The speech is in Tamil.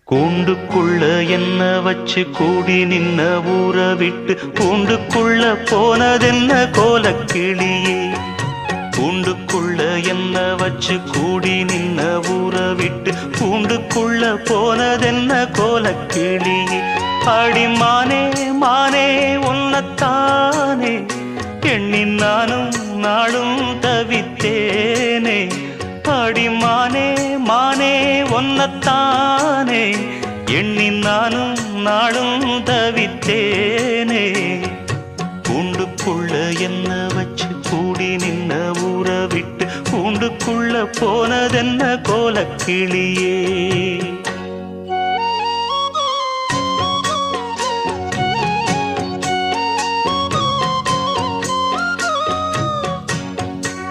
கூண்டுக்குள்ள என்ன வச்சு கூடி நின்ன ஊற விட்டு கூண்டுக்குள்ள போனதென்ன கோலக்கிளியே. கூண்டுக்குள்ள என்ன வச்சு கூடி நின்ன ஊற விட்டு கூண்டுக்குள்ள போனதென்ன கோலக்கிளியே. அடிமானே மானே உன்னத்தானே எண்ணி நானும் நாளும் தவித்தேனே. அடிமானே மானே ஒன்னத்தானே எண்ணி நானும் நாளும் தவித்தேனே. கூண்டுக்குள்ள என்ன வச்சு கூடி நின்ன ஊற விட்டு கூண்டுக்குள்ள போனதென்ன கோலக்கிளியே.